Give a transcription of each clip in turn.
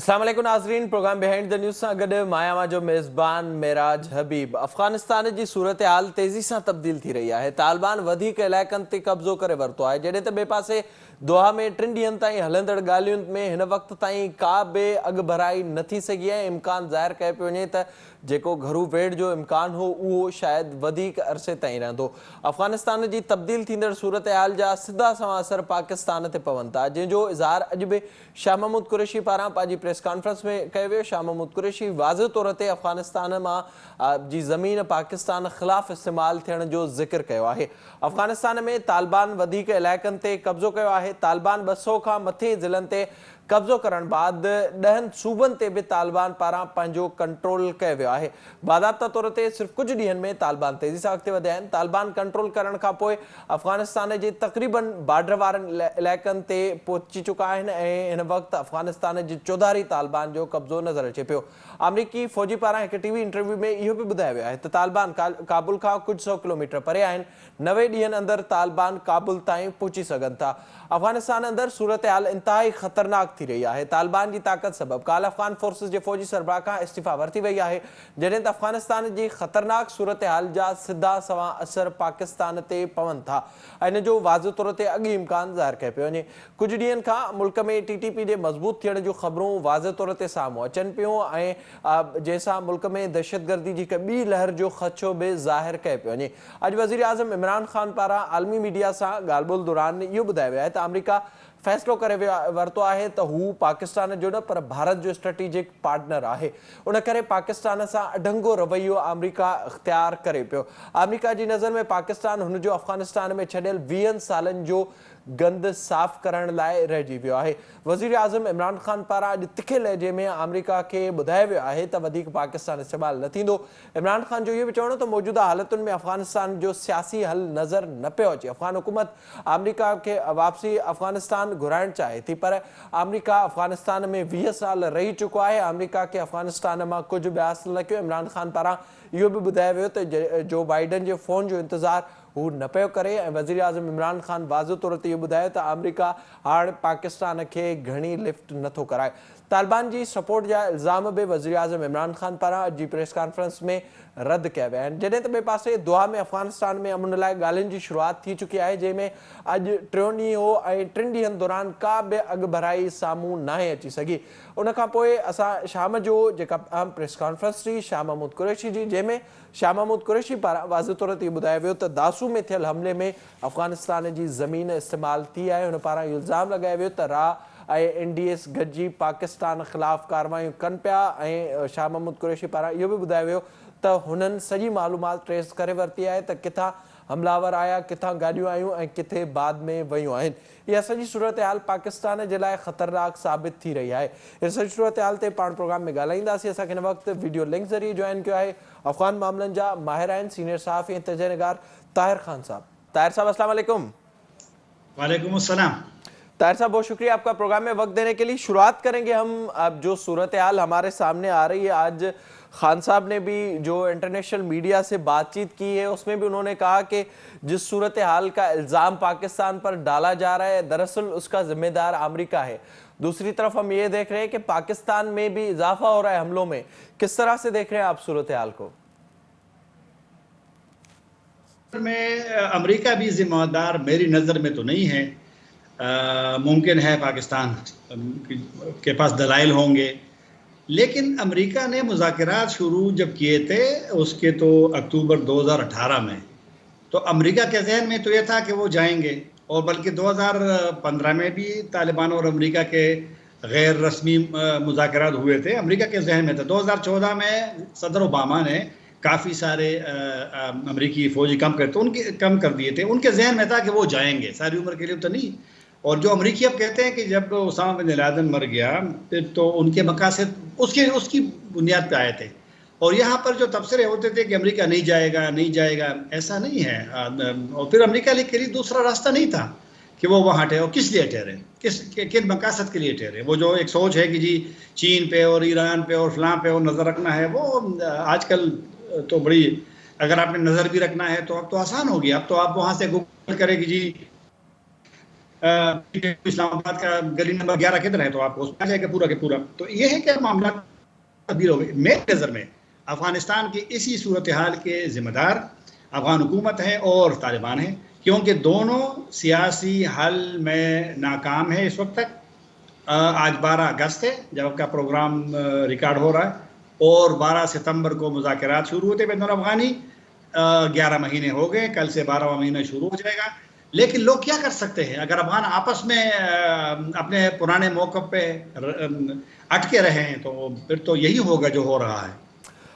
अस्सलाम वालेकुम नाज़रीन, प्रोग्राम बिहाइंड द न्यूज़ सां गॾु मां जो मेज़बान मेराज हबीब। अफ़गानिस्तान जी सूरत हाल तेज़ी सां तब्दील थी रही है। तालिबान वधीक इलाइक़नि ते कब्ज़ो करे वरितो आहे, जॾहिं त ॿिए पासे दोहा में 3 ॾींहंनि ताईं हलंदड़ ॻाल्हियुनि में हिन वक़्त ताईं का बि अॻुभराई न थी सघी आहे। इम्कान ज़ाहिर कयो पियो वञे त जेको घरू वेड़ जो इम्कान हो उहो शायदि वधीक अरसे ताईं रहंदो। अफ़गानिस्तान जी तब्दील थींदड़ सूरत हाल जा सिधा सवां असर पाकिस्तान ते पवनि था, जंहिंजो इज़हार अॼु बि शाह महमूद कुरैशी पारां पंहिंजी प्रेस कॉन्फ्रेंस में कयो वियो। शाह महमूद कुरैशी वाज़ह तौर ते अफ़गानिस्तान मां जी ज़मीन पाकिस्तान ख़िलाफ़ इस्तेमालु थियण जो ज़िक्र कयो आहे। अफ़गानिस्तान में तालिबान वधीक इलाइक़नि ते कब्ज़ो कयो आहे। तालिबान 200 खां मथे ज़िलनि ते कब्ज़ो करण बाद 10 सूबनि ते बि तालिबान पारां पंहिंजो कंट्रोल कयो वियो आहे। बाज़ाब्ता तौर ते सिर्फ़ कुझु ॾींहंनि में तालिबान तेज़ी सां अॻिते वधिया आहिनि। तालिबान कंट्रोल करण खां पोइ अफ़गानिस्तान जे तक़रीबन बॉर्डर वारनि इलाइक़नि ते पहुची चुका आहिनि ऐं हिन वक़्तु अफ़गानिस्तान जी चौधारी तालिबान जो कब्ज़ो नज़र अचे पियो। अमरीकी फ़ौजी पारां हिकु टीवी इंटरव्यू में इहो बि ॿुधायो वियो आहे त तालिबान काबुल खां कुझु 100 किलोमीटर परे आहिनि। 90 ॾींहंनि अंदरि तालिबान काबुल ताईं पहुची सघनि था। अफ़गानिस्तान अंदरि सूरत हाल इंतहाई ख़तरनाक थी रही आहे। तालिबान जी ताक़त सबबि काल अफ़गान फोर्सिस जे फ़ौजी सरबराह खां इस्तीफ़ा वरिती वई आहे, जॾहिं त अफ़गानिस्तान जी ख़तरनाक सूरत हाल जा सिधा सवां असर पाकिस्तान ते पवनि था ऐं हिन जो वाज़ह तौर ते अॻु इम्कान ज़ाहिर कयो पियो वञे। कुझु ॾींहंनि खां मुल्क में TTP जे मज़बूत थियण जूं ख़बरूं वाज़ह तौर ते साम्हूं अचनि पियूं ऐं जंहिंसां मुल्क में दहशतगर्दी जी हिकु ॿी लहर जो ख़दशो बि ज़ाहिर कयो पियो वञे। अॼु वज़ीर आज़म इमरान ख़ान पारां आलमी मीडिया सां ॻाल्हि ॿोल दौरान इहो ॿुधायो वियो आहे त अमरीका फ़ैसिलो करे वरितो आहे त हू पाकिस्तान जो न पर भारत जो स्ट्रेटेजिक पार्टनर आहे। उन करे पाकिस्तान सां अढंगो रवैयो अमरीका इख़्तियार करे पियो। अमरीका जी नज़र में पाकिस्तान हुनजो अफ़गानिस्तान में छॾियल 20 सालनि जो गंद साफ़ करण लाइ रहिजी वियो आहे। वज़ीर आज़म इमरान ख़ान पारां अॼु तिखे लहजे में अमरीका खे ॿुधायो वियो आहे त वधीक पाकिस्तान इस्तेमालु न थींदो। इमरान ख़ान जो इहो बि चवणो त मौजूदा हालतुनि में अफ़गानिस्तान जो सियासी हल नज़र न पियो अचे। अफ़गान हुकूमत अमरीका खे वापसी अफ़गानिस्तान घुराइणु चाहे थी, पर अमरीका अफ़गानिस्तान में 20 साल रही चुको आहे। अमरीका खे अफ़गानिस्तान मां कुझु बि हासिलु न कयो। इमरान ख़ान पारां इहो बि ॿुधायो वियो त जो बाइडन जे फ़ोन जो इंतज़ारु हू न पियो करे ऐं वज़ीर आज़म इमरान ख़ान वाज़ह तौर ते इहो ॿुधायो त अमरीका हाणे पाकिस्तान खे घणी लिफ्ट नथो कराए। तालिबान जी सपोर्ट जा इल्ज़ाम बि वज़ीर आज़म इमरान ख़ान पारां अॼु जी प्रेस कॉन्फ्रेंस में रद्द कया विया आहिनि, जॾहिं त ॿिए पासे दोहा में अफ़गानिस्तान में अमन लाइ ॻाल्हियुनि जी शुरूआति थी चुकी आहे, जंहिंमें अॼु 3 ॾींहं हो ऐं 3 ॾींहंनि दौरान का बि अॻुभराई साम्हूं नाहे अची सघी। उन खां पोइ असां शाम जो जेका प्रेस कॉन्फ्रेंस थी शाह महमूद कुरैशी जी, जंहिंमें शाह महमूद कुरैशी पारां वाज़ह तौर ते ॿुधायो वियो त दासू में थियल हमले में अफ़गानिस्तान जी ज़मीन इस्तेमालु थी आहे। हुन पारां इहो इल्ज़ाम लॻायो वियो त ऐं NDS गॾिजी पाकिस्तान ख़िलाफ़ कार्रवायूं कनि पिया ऐं शाह महमूद कुरैशी पारां इहो बि ॿुधायो वियो त हुननि सॼी मालूमात ट्रेस करे वरिती आहे त किथां हमलावर आया, किथां गाॾियूं आयूं ऐं किथे बाद में वयूं आहिनि। इहा सॼी सूरत हाल पाकिस्तान जे लाइ ख़तरनाक साबित थी रही आहे। इन सॼी सूरत हाल ते पाण प्रोग्राम में ॻाल्हाईंदासीं। असांखे हिन वक़्तु वीडियो लिंक ज़रिए जॉइन कयो आहे अफ़गान मामलनि जा माहिर आहिनि सीनियर सहाफ़ी ऐं तजनिगार ताहिर ख़ान साहब। ताहिर साहब अस्सलाम वालेकुम। वालेकुम अस्सलाम। ताहिर साहब बहुत शुक्रिया आपका प्रोग्राम में वक्त देने के लिए। शुरुआत करेंगे हम, अब जो सूरत हाल हमारे सामने आ रही है, आज खान साहब ने भी जो इंटरनेशनल मीडिया से बातचीत की है उसमें भी उन्होंने कहा कि जिस सूरत हाल का इल्ज़ाम पाकिस्तान पर डाला जा रहा है दरअसल उसका जिम्मेदार अमेरिका है। दूसरी तरफ हम ये देख रहे हैं कि पाकिस्तान में भी इजाफा हो रहा है हमलों में। किस तरह से देख रहे हैं आप सूरत हाल को? अमेरिका भी जिम्मेदार मेरी नज़र में तो नहीं है। मुमकिन है पाकिस्तान के पास दलाइल होंगे, लेकिन अमेरिका ने मुज़ाकरात शुरू जब किए थे उसके तो अक्टूबर 2018 में, तो अमेरिका के जहन में तो ये था कि वो जाएंगे, और बल्कि 2015 में भी तालिबान और अमेरिका के गैर रस्मी मुज़ाकरात हुए थे। अमेरिका के जहन में था। 2014 में सदर ओबामा ने काफ़ी सारे अमेरिकी फ़ौजी कम कर दिए थे। उनके जहन में था कि वो जाएंगे, सारी उम्र के लिए तो नहीं। और जो अमेरिकी अब कहते हैं कि जब ओसामा बिन लादेन मर गया तो उनके मकासद उसकी बुनियाद पे आए थे, और यहाँ पर जो तबसरे होते थे कि अमेरिका नहीं जाएगा, ऐसा नहीं है। और फिर अमेरिका के लिए दूसरा रास्ता नहीं था कि वो वहाँ ठहरे। और किस लिए ठहरे, किन मकासद के लिए ठहरे? वो जो एक सोच है कि जी चीन पे और ईरान पे और फलां पे और नज़र रखना है, वो आजकल तो बड़ी, अगर आपने नज़र भी रखना है तो अब तो आसान हो गया। अब तो आप वहाँ से गूगल करें कि जी اسلام آباد کا گلی نمبر 11 کدھر ہے تو آپ کو اس میں آ جائے گا پورا کے پورا. تو یہ ہے کہ معاملات تبدیل ہو گئے. میری نظر میں افغانستان کی اسی صورتحال کے ذمہ دار افغان حکومت ہے اور طالبان ہیں، کیونکہ دونوں سیاسی حل میں ناکام ہے اس وقت تک. آج 12 اگست ہے جب آپ کا پروگرام ریکارڈ ہو رہا ہے، اور 12 ستمبر کو مذاکرات شروع ہوتے بین الافغانی. 11 مہینے ہو گئے، کل سے 12واں مہینہ شروع ہو جائے گا. لیکن لوگ کیا کر سکتے ہیں اگر افغان آپس میں اپنے پرانے موقف پہ اٹکے رہے ہیں تو پھر تو یہی ہوگا جو ہو رہا ہے.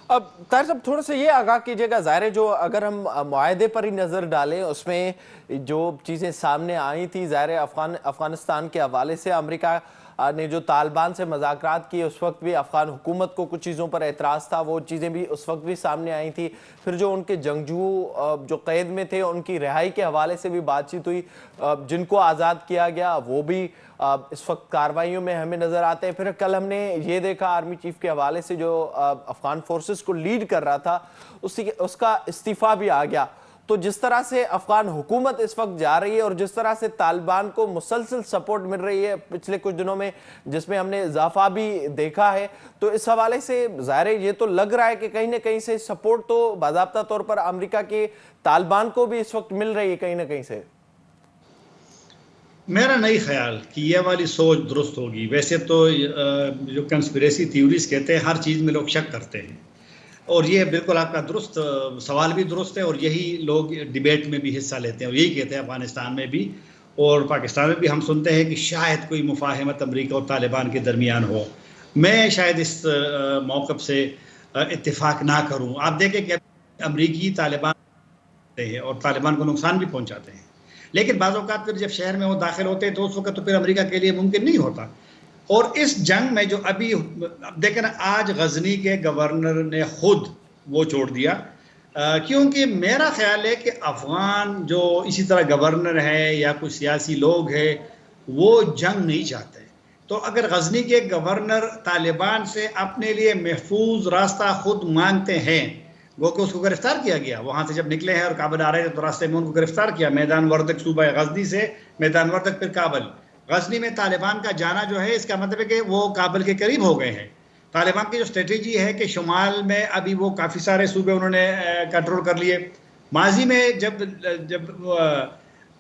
اب طاہر صاحب تھوڑا سا یہ آگاہ کیجیے گا، ظاہر ہے جو اگر ہم معاہدے پر ہی نظر ڈالیں اس میں جو چیزیں سامنے آئی تھی، ظاہر ہے افغانستان کے حوالے سے امریکہ نے جو طالبان سے مذاکرات کیے اس وقت بھی افغان حکومت کو کچھ چیزوں پر اعتراض تھا، وہ چیزیں بھی اس وقت بھی سامنے آئی تھی. پھر جو ان کے جنگجو جو قید میں تھے ان کی رہائی کے حوالے سے بھی بات چیت ہوئی، جن کو آزاد کیا گیا وہ بھی اس وقت کارروائیوں میں ہمیں نظر آتے ہیں. پھر کل ہم نے یہ دیکھا آرمی چیف کے حوالے سے جو افغان فورسز کو لیڈ کر رہا تھا اس کا استعفیٰ بھی آ گیا. تو جس طرح سے افغان حکومت اس وقت جا رہی ہے اور جس طرح سے طالبان کو مسلسل سپورٹ مل رہی ہے پچھلے کچھ دنوں میں، جس میں ہم نے اضافہ بھی دیکھا ہے، تو اس حوالے سے ظاہر ہے یہ تو لگ رہا ہے کہ کہیں نہ کہیں سے سپورٹ تو باضابطہ طور پر امریکہ کے طالبان کو بھی اس وقت مل رہی ہے کہیں نہ کہیں سے. میرا نہیں خیال کہ یہ والی سوچ درست ہوگی. ویسے تو جو کنسپریسی تھیوریز کہتے ہیں ہر چیز میں لوگ شک کرتے ہیں، اور یہ بالکل آپ کا درست سوال بھی درست ہے، اور یہی لوگ ڈیبیٹ میں بھی حصہ لیتے ہیں اور یہی کہتے ہیں افغانستان میں بھی اور پاکستان میں بھی. ہم سنتے ہیں کہ شاید کوئی مفاہمت امریکہ اور طالبان کے درمیان ہو. میں شاید اس موقف سے اتفاق نہ کروں. آپ دیکھیں کہ امریکی طالبان ہیں اور طالبان کو نقصان بھی پہنچاتے ہیں، لیکن بعض اوقات پھر جب شہر میں وہ داخل ہوتے ہیں تو اس وقت تو پھر امریکہ کے لیے ممکن نہیں ہوتا. اور اس جنگ میں جو ابھی دیکھیں نا، آج غزنی کے گورنر نے خود وہ چھوڑ دیا، کیونکہ میرا خیال ہے کہ افغان جو اسی طرح گورنر ہے یا کوئی سیاسی لوگ ہیں وہ جنگ نہیں چاہتے. تو اگر غزنی کے گورنر طالبان سے اپنے لیے محفوظ راستہ خود مانگتے ہیں، وہ کہ اس کو گرفتار کیا گیا وہاں سے جب نکلے ہیں اور کابل آ رہے تھے تو راستے میں ان کو گرفتار کیا، میدان وردک صوبہ غزنی سے میدان وردک پھر کابل. غزنی میں طالبان کا جانا جو ہے اس کا مطلب ہے کہ وہ کابل کے قریب ہو گئے ہیں. طالبان کی جو اسٹریٹجی ہے کہ شمال میں ابھی وہ کافی سارے صوبے انہوں نے کنٹرول کر لیے. ماضی میں جب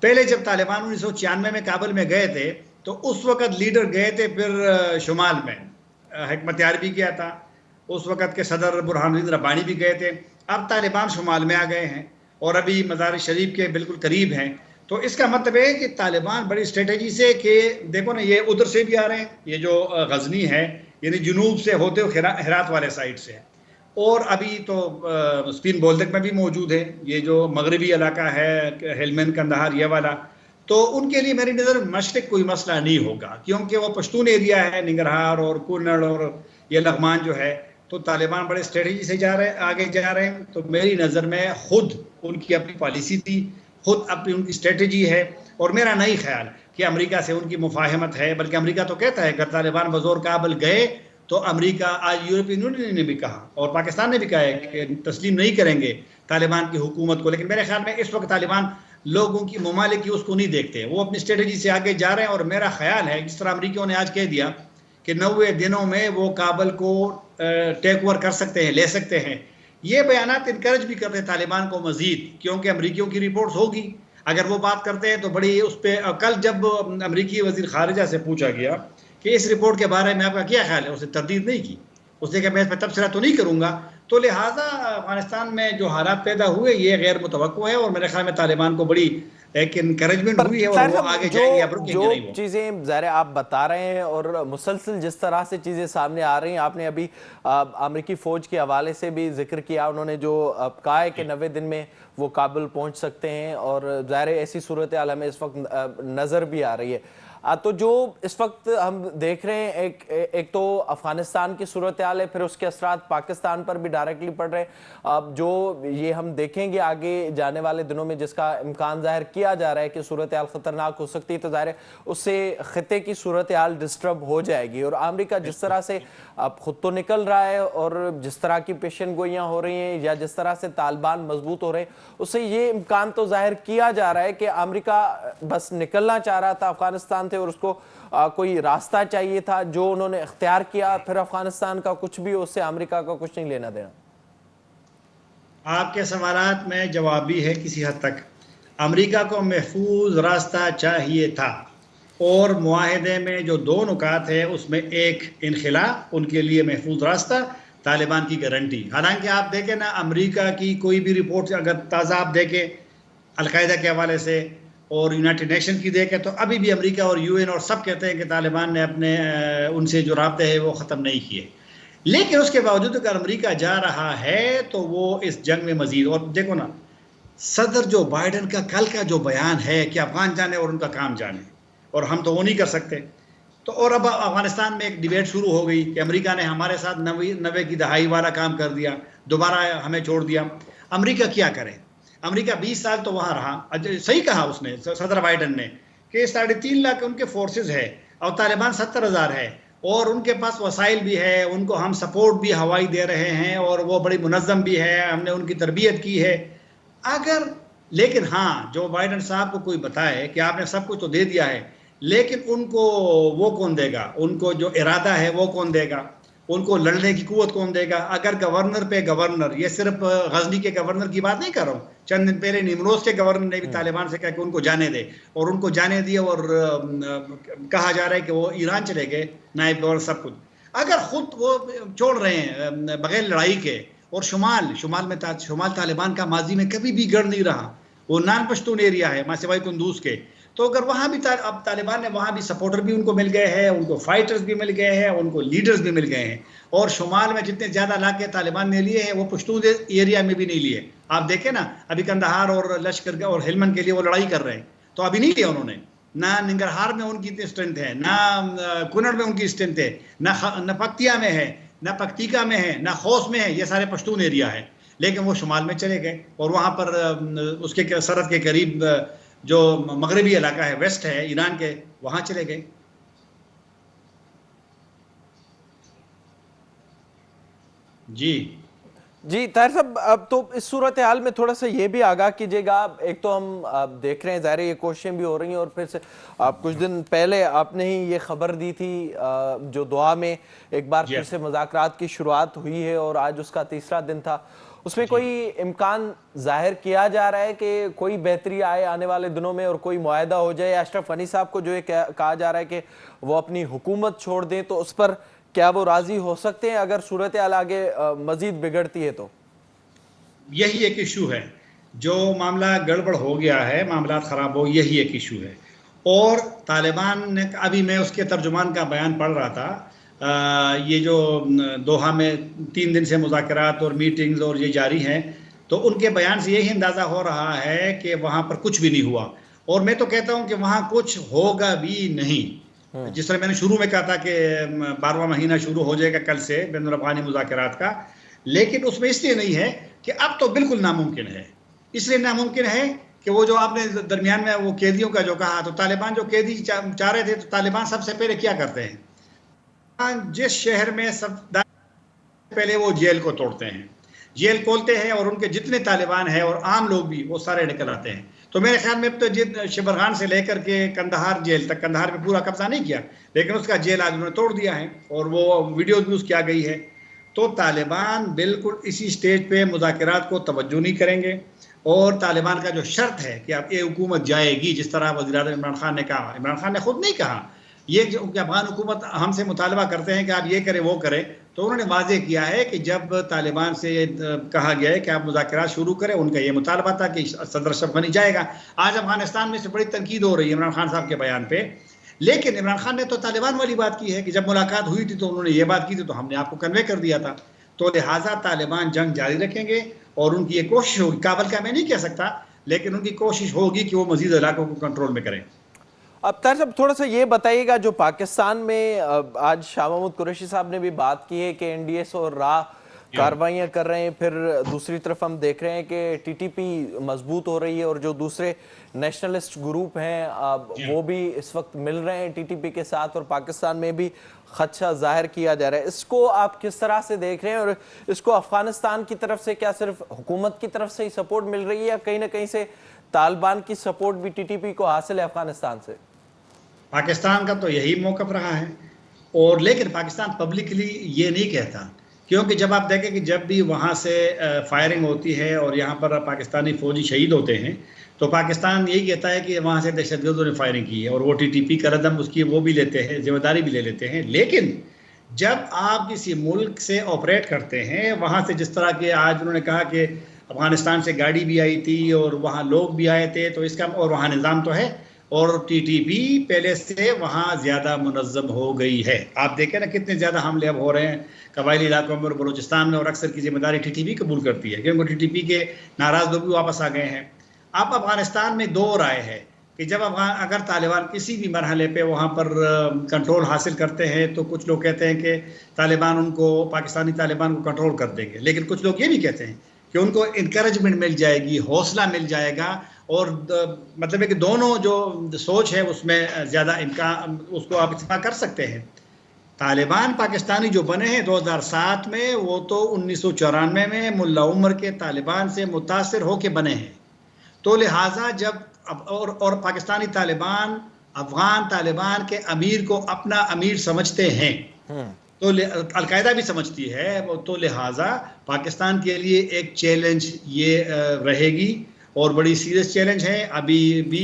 پہلے جب طالبان 1996 میں کابل میں گئے تھے تو اس وقت لیڈر گئے تھے پھر شمال میں، حکمت یار بھی گیا تھا، اس وقت کے صدر برہان الدین ربانی بھی گئے تھے. اب طالبان شمال میں آ گئے ہیں اور ابھی مزار شریف کے بالکل قریب ہیں. تو اس کا مطلب ہے کہ طالبان بڑی اسٹریٹجی سے کہ دیکھو نا، یہ ادھر سے بھی آ رہے ہیں، یہ جو غزنی ہے یعنی جنوب سے ہوتے ہوئے ہرات والے سائڈ سے، اور ابھی تو اسپین بولدک میں بھی موجود ہے، یہ جو مغربی علاقہ ہے ہیلمند کندہار یہ والا. تو ان کے لیے میری نظر مشرق کوئی مسئلہ نہیں ہوگا، کیونکہ وہ پشتون ایریا ہے، ننگرہار اور کنڑ اور یہ لغمان جو ہے. تو طالبان بڑے اسٹریٹجی سے آگے جا رہے ہیں. تو میری نظر میں خود ان کی اپنی پالیسی تھی، خود اپنی ان کی اسٹریٹجی ہے، اور میرا نہیں خیال کہ امریکہ سے ان کی مفاہمت ہے. بلکہ امریکہ تو کہتا ہے اگر طالبان بزور کابل گئے تو امریکہ، آج یورپین یونین نے بھی کہا اور پاکستان نے بھی کہا ہے کہ تسلیم نہیں کریں گے طالبان کی حکومت کو. لیکن میرے خیال میں اس وقت طالبان لوگوں کی ممالک کی اس کو نہیں دیکھتے، وہ اپنی اسٹریٹجی سے آگے جا رہے ہیں. اور میرا خیال ہے جس طرح امریکیوں نے آج کہہ دیا کہ 90 دنوں میں وہ کابل کو ٹیک اوور کر سکتے ہیں، لے سکتے ہیں، یہ بیانات انکریج بھی کرتے ہیں طالبان کو مزید، کیونکہ امریکیوں کی رپورٹس ہوگی اگر وہ بات کرتے ہیں تو بڑی اس پہ. کل جب امریکی وزیر خارجہ سے پوچھا گیا کہ اس رپورٹ کے بارے میں آپ کا کیا خیال ہے، اس نے تردید نہیں کی، اس نے کہا میں اس پہ تبصرہ تو نہیں کروں گا. تو لہٰذا افغانستان میں جو حالات پیدا ہوئے یہ غیر متوقع ہے، اور میرے خیال میں طالبان کو بڑی ایک انکریجمنٹ ہوئی ہے اور وہ آگے جائیں گے، اب رکیں گے نہیں. وہ چیزیں ظاہر آپ بتا رہے ہیں اور مسلسل جس طرح سے چیزیں سامنے آ رہی ہیں، آپ نے ابھی امریکی فوج کے حوالے سے بھی ذکر کیا، انہوں نے جو کہا ہے کہ 90 دن میں وہ کابل پہنچ سکتے ہیں، اور ظاہر ایسی صورتحال ہمیں اس وقت نظر بھی آ رہی ہے. تو جو اس وقت ہم دیکھ رہے ہیں ایک تو افغانستان کی صورتحال ہے، پھر اس کے اثرات پاکستان پر بھی ڈائریکٹلی پڑ رہے ہیں۔ اب جو یہ ہم دیکھیں گے آگے جانے والے دنوں میں جس کا امکان ظاہر کیا جا رہا ہے کہ صورتحال خطرناک ہو سکتی ہے، تو ظاہر ہے اس سے خطے کی صورتحال ڈسٹرب ہو جائے گی، اور امریکہ جس طرح سے اب خود تو نکل رہا ہے اور جس طرح کی پیشن گوئیاں ہو رہی ہیں یا جس طرح سے طالبان مضبوط ہو رہے ہیں، اس سے یہ امکان تو ظاہر کیا جا رہا ہے کہ امریکہ بس نکلنا چاہ رہا تھا افغانستان سے، اور اس کو کوئی راستہ چاہیے تھا جو انہوں نے اختیار کیا، پھر افغانستان کا کچھ بھی اس سے امریکہ کا کچھ نہیں لینا دینا۔ آپ کے سوالات میں جوابی ہے کسی حد تک۔ امریکہ کو محفوظ راستہ چاہیے تھا، اور معاہدے میں جو دو نکات ہیں اس میں ایک انخلا، ان کے لیے محفوظ راستہ، طالبان کی گارنٹی۔ حالانکہ آپ دیکھیں نا، امریکہ کی کوئی بھی رپورٹ اگر تازہ آپ دیکھیں القاعدہ کے حوالے سے اور یونائٹڈ نیشن کی دیکھیں، تو ابھی بھی امریکہ اور یو این اور سب کہتے ہیں کہ طالبان نے اپنے ان سے جو رابطے ہیں وہ ختم نہیں کیے۔ لیکن اس کے باوجود اگر امریکہ جا رہا ہے تو وہ اس جنگ میں مزید، اور دیکھو نا صدر جو بائیڈن کا کل کا جو بیان ہے کہ افغان جانے اور ان کا کام جانے، اور ہم تو وہ نہیں کر سکتے، تو اور اب افغانستان میں ایک ڈیبیٹ شروع ہو گئی کہ امریکہ نے ہمارے ساتھ 90 کی دہائی والا کام کر دیا، دوبارہ ہمیں چھوڑ دیا۔ امریکہ کیا کرے؟ امریکہ 20 سال تو وہاں رہا، صحیح کہا اس نے صدر بائیڈن نے کہ 3.5 لاکھ ان کے فورسز ہے اور طالبان 70,000 ہے، اور ان کے پاس وسائل بھی ہے، ان کو ہم سپورٹ بھی ہوائی دے رہے ہیں، اور وہ بڑی منظم بھی ہے، ہم نے ان کی تربیت کی ہے۔ لیکن ہاں، جو بائیڈن صاحب کو کوئی بتائے کہ آپ نے سب کچھ تو دے دیا ہے، لیکن ان کو وہ کون دے گا؟ ان کو جو ارادہ ہے وہ کون دے گا؟ ان کو لڑنے کی قوت کون دے گا؟ اگر گورنر پہ گورنر، یہ صرف غزنی کے گورنر کی بات نہیں کر رہا ہوں، چند دن پہلے نیمروز کے گورنر نے بھی طالبان سے کہا کہ ان کو جانے دے، اور ان کو جانے دیا، اور کہا جا رہا ہے کہ وہ ایران چلے گئے، نائب گورنر سب کچھ۔ اگر خود وہ چھوڑ رہے ہیں بغیر لڑائی کے، اور شمال طالبان کا ماضی میں کبھی بھی گڑھ نہیں رہا، وہ نان پشتون ایریا ہے سوائے کندوز کے، تو اگر وہاں بھی اب طالبان نے وہاں بھی سپورٹر بھی ان کو مل گئے ہیں، ان کو فائٹرز بھی مل گئے ہیں، ان کو لیڈرز بھی مل گئے ہیں، اور شمال میں جتنے زیادہ علاقے طالبان نے لیے ہیں وہ پشتون ایریا میں بھی نہیں لیے۔ آپ دیکھیں نا، ابھی کندہار اور لشکر اور ہلمند کے لیے وہ لڑائی کر رہے ہیں، تو ابھی نہیں لیا انہوں نے۔ نہ ننگرہار میں ان کی اتنی اسٹرینتھ ہے، نہ کنڑ میں ان کی اسٹرینتھ ہے، نہ پکتیا میں ہے، نہ پکتیکا میں ہے، نہ خوست میں ہے، یہ سارے پشتون ایریا ہے، لیکن وہ شمال میں چلے گئے، اور وہاں پر اس کے سرحد کے قریب جو مغربی علاقہ ہے، ویسٹ ہے ایران کے، وہاں چلے گئے۔ جی طاہر صاحب، اب تو اس صورتحال میں تھوڑا سا یہ بھی آگاہ کیجیے گا، ایک تو ہم دیکھ رہے ہیں ظاہر یہ کوششیں بھی ہو رہی ہیں، اور پھر سے کچھ دن پہلے آپ نے ہی یہ خبر دی تھی جو دوحہ میں ایک بار پھر سے مذاکرات کی شروعات ہوئی ہے، اور آج اس کا تیسرا دن تھا، اس میں کوئی امکان ظاہر کیا جا رہا ہے کہ کوئی بہتری آئے آنے والے دنوں میں اور کوئی معاہدہ ہو جائے؟ اشرف غنی صاحب کو جو یہ کہا جا رہا ہے کہ وہ اپنی حکومت چھوڑ دیں، تو اس پر کیا وہ راضی ہو سکتے ہیں اگر صورتحال آگے مزید بگڑتی ہے تو؟ یہی ایک ایشو ہے، جو معاملہ گڑبڑ ہو گیا ہے، معاملات خراب ہو، یہی ایک ایشو ہے۔ اور طالبان نے، ابھی میں اس کے ترجمان کا بیان پڑھ رہا تھا، یہ جو دوحہ میں 3 دن سے مذاکرات اور میٹنگز اور یہ جاری ہیں، تو ان کے بیان سے یہی اندازہ ہو رہا ہے کہ وہاں پر کچھ بھی نہیں ہوا، اور میں تو کہتا ہوں کہ وہاں کچھ ہوگا بھی نہیں۔ جس طرح میں نے شروع میں کہا تھا کہ 12واں مہینہ شروع ہو جائے گا کل سے بین الافغانی مذاکرات کا، لیکن اس میں اس لیے نہیں ہے کہ اب تو بالکل ناممکن ہے۔ اس لیے ناممکن ہے کہ وہ جو آپ نے درمیان میں وہ قیدیوں کا جو کہا، تو طالبان جو قیدی چاہ رہے تھے، تو طالبان سب سے پہلے کیا کرتے ہیں؟ جس شہر میں سب پہلے وہ جیل کو توڑتے ہیں، جیل کھولتے ہیں، اور ان کے جتنے طالبان ہیں اور عام لوگ بھی وہ سارے نکل آتے ہیں۔ تو میرے خیال میں شبرغان سے لے کر کے کندہار جیل تک، کندہار پہ پورا قبضہ نہیں کیا، لیکن اس کا جیل آج انہوں نے توڑ دیا ہے، اور وہ ویڈیوز بھی اس کی آ گئی ہے۔ تو طالبان بالکل اسی سٹیج پہ مذاکرات کو توجہ نہیں کریں گے، اور طالبان کا جو شرط ہے کہ اب یہ حکومت جائے گی، جس طرح وزیراعظم عمران خان نے کہا، عمران خان نے خود نہیں کہا یہ جو افغان حکومت ہم سے مطالبہ کرتے ہیں کہ آپ یہ کریں وہ کریں، تو انہوں نے واضح کیا ہے کہ جب طالبان سے کہا گیا ہے کہ آپ مذاکرات شروع کریں، ان کا یہ مطالبہ تھا کہ صدر اشرف غنی جائے گا۔ آج افغانستان میں سے بڑی تنقید ہو رہی ہے عمران خان صاحب کے بیان پہ، لیکن عمران خان نے تو طالبان والی بات کی ہے کہ جب ملاقات ہوئی تھی تو انہوں نے یہ بات کی تھی، تو ہم نے آپ کو کنوے کر دیا تھا۔ تو لہٰذا طالبان جنگ جاری رکھیں گے، اور ان کی یہ کوشش ہوگی، کابل کا میں نہیں کہہ سکتا، لیکن ان کی کوشش ہوگی کہ وہ مزید علاقوں کو کنٹرول میں کریں۔ अब तार साहब थोड़ा सा ये बताइएगा, जो पाकिस्तान में आज शाह महमूद कुरैशी साहब ने भी बात की है कि एनडीएस और राह कार्रवाइयाँ कर रहे हैं, फिर दूसरी तरफ हम देख रहे हैं कि टीटीपी मजबूत हो रही है और जो दूसरे नेशनलिस्ट ग्रुप हैं वो भी इस वक्त मिल रहे हैं टीटीपी के साथ और पाकिस्तान में भी खदशा जाहिर किया जा रहा है। इसको आप किस तरह से देख रहे हैं और इसको अफगानिस्तान की तरफ से क्या सिर्फ हुकूमत की तरफ से ही सपोर्ट मिल रही है या कहीं ना कहीं से तालिबान की सपोर्ट भी टीटीपी को हासिल है अफगानिस्तान से? पाकिस्तान का तो यही मौक़िफ़ रहा है, और लेकिन पाकिस्तान पब्लिकली ये नहीं कहता, क्योंकि जब आप देखें कि जब भी वहाँ से फायरिंग होती है और यहाँ पर पाकिस्तानी फ़ौजी शहीद होते हैं तो पाकिस्तान यही कहता है कि वहाँ से दहशतगर्दों ने फायरिंग की है, और वो टीटीपी का रदम उसकी वो भी लेते हैं, जिम्मेदारी भी ले लेते हैं। लेकिन जब आप किसी मुल्क से ऑपरेट करते हैं, वहाँ से जिस तरह के आज उन्होंने कहा कि अफ़गानिस्तान से गाड़ी भी आई थी और वहाँ लोग भी आए थे, तो इसका और वहाँ निज़ाम तो है, और टीटीपी पहले से वहाँ ज़्यादा मुनज़्ज़म हो गई है। आप देखें ना कितने ज़्यादा हमले अब हो रहे हैं कबायली इलाकों में और बलूचिस्तान में, और अक्सर की जिम्मेदारी टीटीपी कबूल करती है, क्योंकि टीटीपी के नाराज़ लोग भी वापस आ गए हैं। अब अफ़गानिस्तान में दो राय है कि जब अगर तालिबान किसी भी मरहले पे वहाँ पर कंट्रोल हासिल करते हैं तो कुछ लोग कहते हैं कि तालिबान उनको, पाकिस्तानी तालिबान को कंट्रोल कर देंगे, लेकिन कुछ लोग ये भी कहते हैं कि उनको इंकरेजमेंट मिल जाएगी, हौसला मिल जाएगा, और मतलब है कि दोनों जो सोच है उसमें ज़्यादा इम्कान, उसको आप इत्तेफाक कर सकते हैं। तालिबान पाकिस्तानी जो बने हैं 2007 में, वो तो 1994 में मुल्ला उमर के तालिबान से मुतासिर होके बने हैं। तो लिहाजा जब और पाकिस्तानी तालिबान अफगान तालिबान के अमीर को अपना अमीर समझते हैं, तो अलकायदा भी समझती है, तो लिहाजा पाकिस्तान के लिए एक चैलेंज ये रहेगी, और बड़ी सीरियस चैलेंज है। अभी भी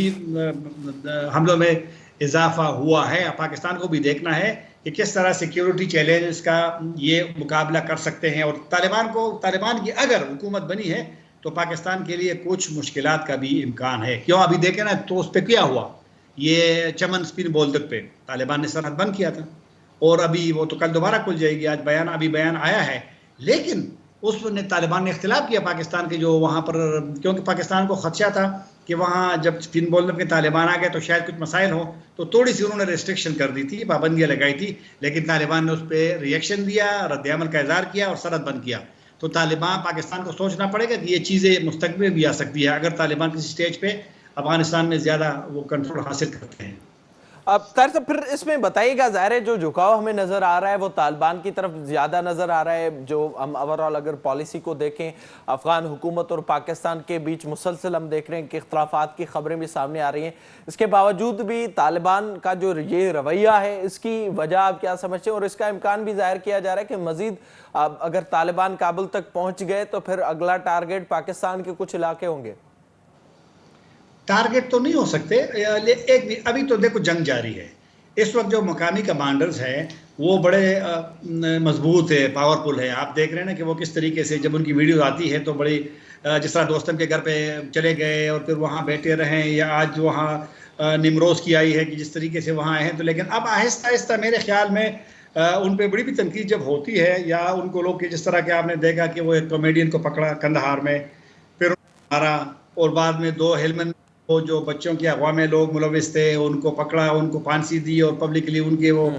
हमलों में इजाफा हुआ है, पाकिस्तान को भी देखना है कि किस तरह सिक्योरिटी चैलेंज का ये मुकाबला कर सकते हैं, और तालिबान की अगर हुकूमत बनी है तो पाकिस्तान के लिए कुछ मुश्किलात का भी इम्कान है। क्यों, अभी देखें ना तो उस पर क्या हुआ, ये चमन स्पिन बोल्दक पे तालिबान ने सरहद बंद किया था, और अभी वो तो कल दोबारा खुल जाएगी, आज बयान आया है, लेकिन उसने तालिबान ने इख्तिलाफ किया पाकिस्तान के जो वहाँ पर, क्योंकि पाकिस्तान को खदशा था कि वहाँ जब स्पिन बोल्दक के तालिबान आ गए तो शायद कुछ मसाइल हो, तो थोड़ी सी उन्होंने रेस्ट्रिक्शन कर दी थी, पाबंदियाँ लगाई थी, लेकिन तालिबान ने उस पर रिएक्शन दिया, रद्द-ए-अमल का इज़हार किया और सरहद बंद किया। तो तालिबान पाकिस्तान को सोचना पड़ेगा कि ये चीज़ें मुस्तक़बिल में भी आ सकती है अगर तालिबान किसी स्टेज पे अफगानिस्तान में ज़्यादा वो कंट्रोल हासिल करते हैं। अब तार साहब फिर इसमें बताइएगा, ज़ाहिर है जो झुकाव हमें नज़र आ रहा है वो तालिबान की तरफ ज़्यादा नज़र आ रहा है। जो हम ओवरऑल अगर पॉलिसी को देखें, अफ़गान हुकूमत और पाकिस्तान के बीच मुसलसल हम देख रहे हैं कि इख्तलाफात की खबरें भी सामने आ रही हैं। इसके बावजूद भी तालिबान का जो ये रवैया है, इसकी वजह आप क्या समझते हैं, और इसका इम्कान भी ज़ाहिर किया जा रहा है कि मज़ीद अगर तालिबान काबुल तक पहुँच गए तो फिर अगला टारगेट पाकिस्तान के कुछ इलाके होंगे? टारगेट तो नहीं हो सकते, एक भी अभी तो देखो जंग जारी है। इस वक्त जो मकामी कमांडर्स हैं वो बड़े मजबूत है, पावरफुल है। आप देख रहे हैं ना कि वो किस तरीके से जब उनकी वीडियो आती है तो बड़ी जिस तरह दोस्तम के घर पे चले गए और फिर वहाँ बैठे रहें, या आज वहाँ निमरोज़ की आई है कि जिस तरीके से वहाँ आए हैं। तो लेकिन अब आहिस्ता आहिस्ता मेरे ख्याल में उन पर बड़ी भी तनकीद जब होती है, या उनको लोग कि जिस तरह के आपने देखा कि वो एक कॉमेडियन को पकड़ा कंदहार में, फिर मारा, और बाद में 2 हेलमेंट वो जो बच्चों की अगवा में लोग मुलविस थे उनको पकड़ा, उनको फांसी दी और पब्लिकली उनके वो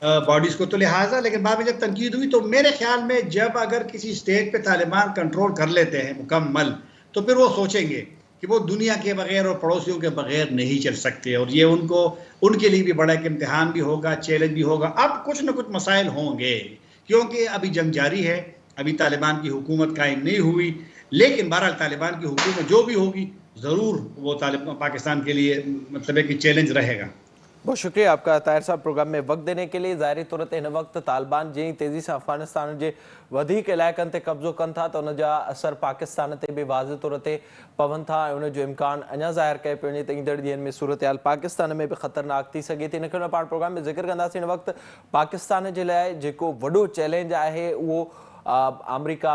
बॉडीज़ को, तो लिहाजा लेकिन बाद में जब तनकीद हुई तो मेरे ख्याल में जब अगर किसी स्टेट पे तालिबान कंट्रोल कर लेते हैं मुकम्मल, तो फिर वो सोचेंगे कि वो दुनिया के बगैर और पड़ोसियों के बगैर नहीं चल सकते, और ये उनके लिए भी बड़ा एक इम्तिहान भी होगा, चैलेंज भी होगा। अब कुछ न कुछ मसाइल होंगे, क्योंकि अभी जंग जारी है, अभी तालिबान की हुकूमत कायम नहीं हुई, लेकिन बहरहाल तालिबान की हुकूमत जो भी होगी ज़रूर वो पाकिस्तान के लिए मतलब है कि चैलेंज रहेगा। बहुत शुक्रिया आपका ताहिर साहब प्रोग्राम में वक्त देने के लिए। ज़ाहिरी तौर ते हिन वक्त तालिबान जी तेज़ी से अफगानिस्तान जे वधीक इलाइक़नि ते कब्ज़ो कनि था, तो उन जा असर पाकिस्तान ते भी वाज़े तौर ते पवनि था, ऐं उन जो इम्कान अञा ज़ाहिर कयो पियो वञे त ईंदड़ ॾींहंनि में सूरत हाल पाकिस्तान में भी ख़तरनाक थी सघे थी। इन करे पाण प्रोग्राम में ज़िक्र कंदासीं हिन वक्त पाकिस्तान जे लाइ जेको वॾो चैलेंज आहे उहो अमरीका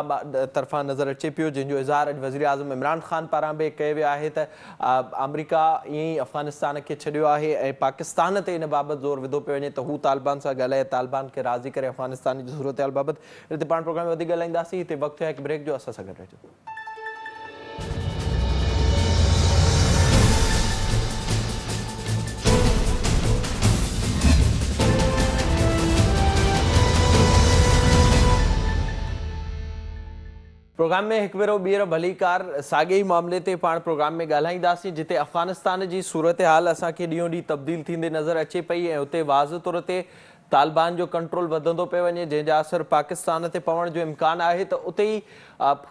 तरफ़ां नज़र अचे पियो, जिन जो इज़हार अॼु वज़ीर आज़म इमरान ख़ान पारां बि कयो वियो आहे त अमरीका ईअं ई अफ़गानिस्तान खे छॾियो आहे ऐं पाकिस्तान ते इन बाबति ज़ोर विधो पियो वञे त हू तालिबान सां ॻाल्हाए, तालिबान खे राज़ी करे अफ़गानिस्तान जी सूरत हाल बाबति। हिते पाण प्रोग्राम में वधीक ॻाल्हाईंदासीं। हिते वक़्तु आहे हिकु ब्रेक जो, असां सां गॾु रहिजो। प्रोग्राम में हिकु भेरो ॿीहर भलीकार साॻे ई मामले ते पाण प्रोग्राम में ॻाल्हाईंदासीं, जिते अफ़गानिस्तान जी सूरत हाल असांखे ॾींहों ॾींहुं तब्दील थींदे नज़र अचे पई ऐं उते वाज़ तौर ते तालिबान जो कंट्रोल वधंदो पियो वञे, जंहिंजा असर पाकिस्तान ते पवण जो इम्कान आहे। त उते ई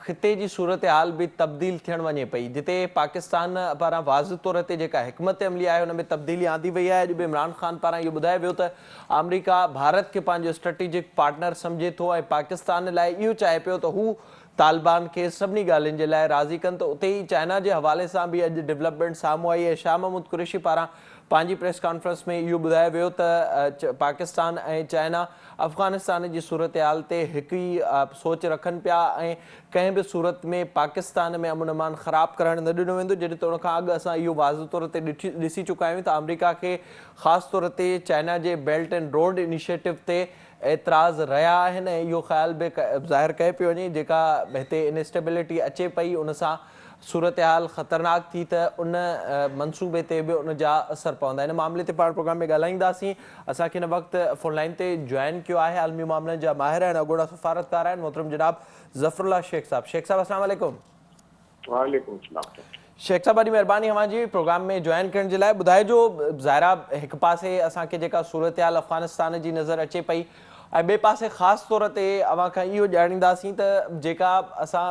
ख़िते जी सूरत हाल बि तब्दील थियण वञे पई, जिते पाकिस्तान पारां वाज़ तौर ते जेका हिकमत अमली आहे हुन में तब्दीली आंदी वई आहे। अॼु बि इमरान ख़ान पारां इहो ॿुधायो वियो त अमरीका भारत खे पंहिंजो स्ट्रेटेजिक पार्टनर सम्झे थो ऐं पाकिस्तान लाइ इहो चाहे पियो त हू तालिबान खे सभिनी ॻाल्हियुनि जे लाइ राज़ी कनि। त उते ई चाइना जे हवाले सां बि अॼु डेवलपमेंट साम्हूं आई आहे। शाह महमूद कुरैशी पारां पंहिंजी प्रेस कॉन्फ्रेंस में इहो ॿुधायो वियो त पाकिस्तान ऐं चाइना अफ़गानिस्तान जी सूरत हाल ते हिकु ई सोच रखनि पिया ऐं कंहिं बि सूरत में पाकिस्तान में अमन अमान ख़राबु करणु न ॾिनो वेंदो। जॾहिं त उनखां अॻु असां इहो वाज़ तौर ते ॾिसी चुका आहियूं त अमरीका खे ख़ासि तौर ते China J belt and road initiative ते एतिराज़ रहिया आहिनि ऐं इहो ख़्याल बि ज़ाहिर कयो पियो वञे जेका हिते इनस्टेबिलिटी अचे पई उन सां सूरत हाल ख़तरनाक थी त उन मनसूबे ते बि उन जा असर पवंदा। इन मामले ते पाण प्रोग्राम में ॻाल्हाईंदासीं। असांखे हिन वक़्तु फ़ोन ते जॉइन कयो आहे आलमी मामलनि जा माहिर ऐं अॻोड़ा सफ़ारतकार आहिनि मोहतरम जनाब ज़फ़रुल्लाह शेख साहब। शेख साहब अस्सलाम वालेकुम। वालेकुम सलाम। शेख साहब ॾाढी महिरबानी हमाजी प्रोग्राम में जॉइन करण जे लाइ। ॿुधाइजो ज़ाहिरा हिकु पासे असांखे जेका सूरत हाल अफ़गानिस्तान जी नज़र अचे पई ऐं ॿिए पासे ख़ासि तौर ते अव्हां खां इहो ॼाणींदासीं त जेका असां